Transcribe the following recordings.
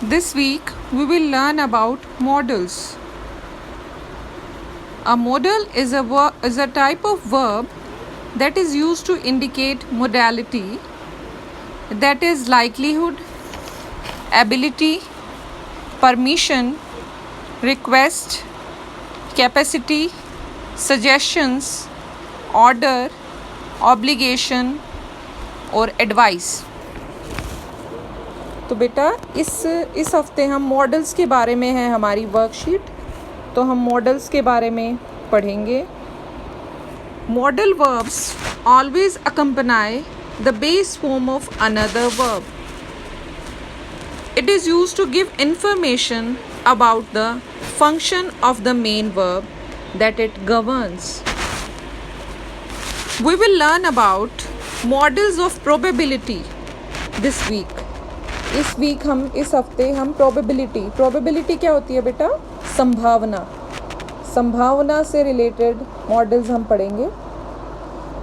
This week we will learn about modals. A modal is a type of verb that is used to indicate modality, that is likelihood, ability, permission, request, capacity, suggestions, order, obligation और advice. तो बेटा इस हफ्ते हम models के बारे में है हमारी वर्कशीट, तो हम मॉडल्स के बारे में पढ़ेंगे। Modal verbs always accompany the base form of another verb. It is used to give information about the function of the main verb that it governs. We will learn about models of probability this week. इस हफ्ते हम probability क्या होती है बेटा? संभावना से related models हम पढ़ेंगे।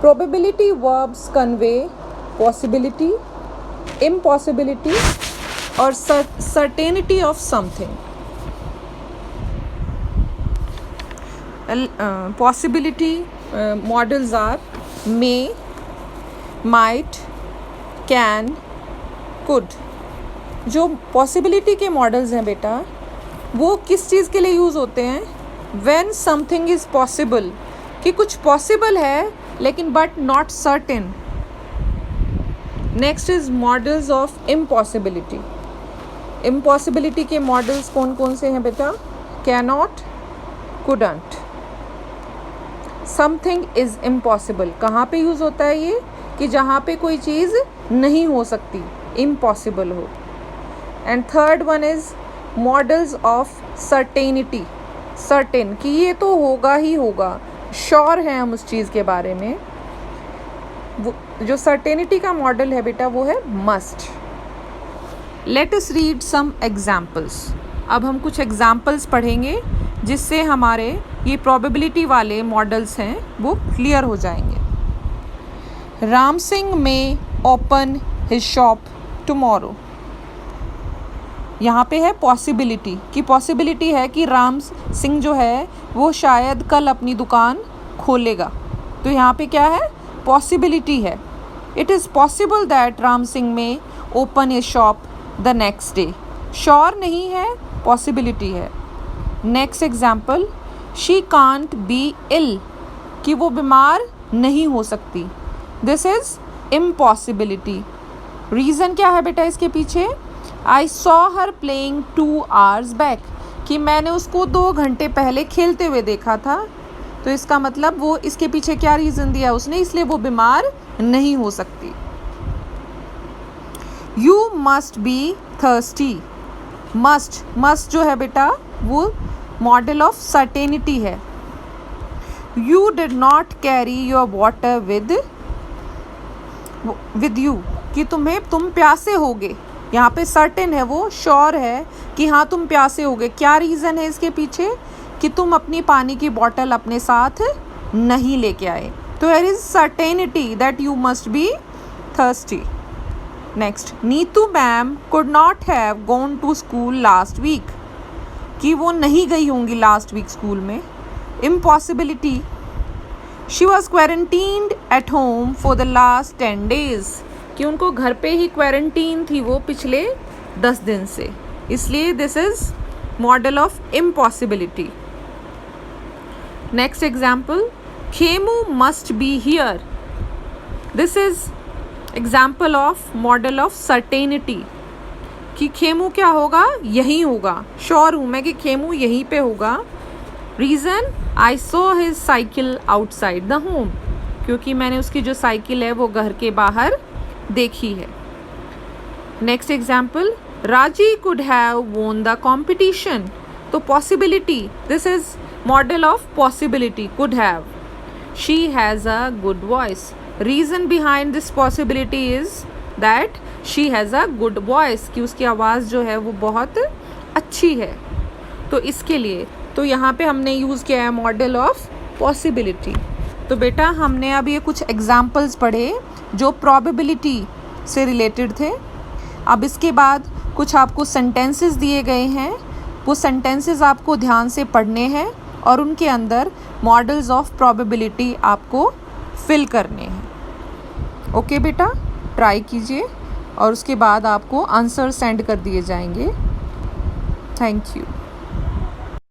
Probability verbs convey possibility, impossibility और certainty of something. Possibility models are may, might, can, could. जो possibility के models हैं बेटा, वो किस चीज़ के लिए यूज़ होते हैं? When something is possible, कि कुछ possible है लेकिन but not certain. Next is models of impossibility. Impossibility के models कौन कौन से हैं बेटा? Cannot, couldn't. Something is impossible. कहाँ पे यूज़ होता है ये? कि जहाँ पे कोई चीज़ नहीं हो सकती, impossible हो. And third one is models of certainty. Certain कि ये तो होगा ही होगा, sure हैं हम उस चीज़ के बारे में. वो जो certainty का मॉडल है बेटा वो है must. Let us read some examples. अब हम कुछ एग्जाम्पल्स पढ़ेंगे जिससे हमारे ये प्रोबेबिलिटी वाले मॉडल्स हैं वो क्लियर हो जाएंगे। Ram Singh may open his shop tomorrow. यहाँ पे है पॉसिबिलिटी, कि पॉसिबिलिटी है कि राम सिंह जो है वो शायद कल अपनी दुकान खोलेगा। तो यहाँ पे क्या है? पॉसिबिलिटी है। It is possible that Ram Singh may open his shop the next day. Sure नहीं है, पॉसिबिलिटी है। Next example, she can't be ill, कि वो बीमार नहीं हो सकती। This is impossibility. रीज़न क्या है बेटा इसके पीछे? I saw her playing 2 hours back, कि मैंने उसको 2 घंटे पहले खेलते हुए देखा था। तो इसका मतलब वो इसके पीछे क्या रीज़न दिया उसने, इसलिए वो बीमार नहीं हो सकती। You must be thirsty. Must जो है बेटा वो मॉडल ऑफ सर्टेनिटी है। You did not carry your water with you, कि तुम प्यासे होगे। यहाँ पे सर्टेन है, वो श्योर है कि हाँ तुम प्यासे होगे। क्या रीज़न है इसके पीछे? कि तुम अपनी पानी की बॉटल अपने साथ नहीं लेके आए। तो there is certainty that you must be thirsty. Next, Neetu ma'am could not have gone to school last week, कि वो नहीं गई होंगी लास्ट वीक स्कूल में। Impossibility, she was quarantined at home for the last 10 days, कि उनको घर पे ही क्वारंटीन थी वो पिछले 10 दिन से, इसलिए this is modal of impossibility. Next example, Khemu must be here. This is example of model of certainty, कि खेमू क्या होगा? यहीं होगा। श्योर हूँ मैं कि खेमू यहीं पे होगा। Reason, I saw his cycle outside the home, क्योंकि मैंने उसकी जो साइकिल है वो घर के बाहर देखी है। Next example, Raji could have won the competition. तो possibility, this is modal of possibility, could have. She has a good voice. Reason behind this possibility is that she has a good voice, कि उसकी आवाज़ जो है वो बहुत अच्छी है। तो इसके लिए तो यहाँ पे हमने यूज़ किया है मॉडल ऑफ पॉसिबिलिटी। तो बेटा हमने अब ये कुछ एग्जाम्पल्स पढ़े जो प्रोबेबिलिटी से रिलेटेड थे। अब इसके बाद कुछ आपको सेंटेंसेस दिए गए हैं, वो सेंटेंसेस आपको ध्यान से पढ़ने हैं और उनके अंदर मॉडल्स ऑफ प्रोबेबिलिटी आपको फिल करने हैं। ओके बेटा, ट्राई कीजिए और उसके बाद आपको आंसर सेंड कर दिए जाएंगे। Thank you.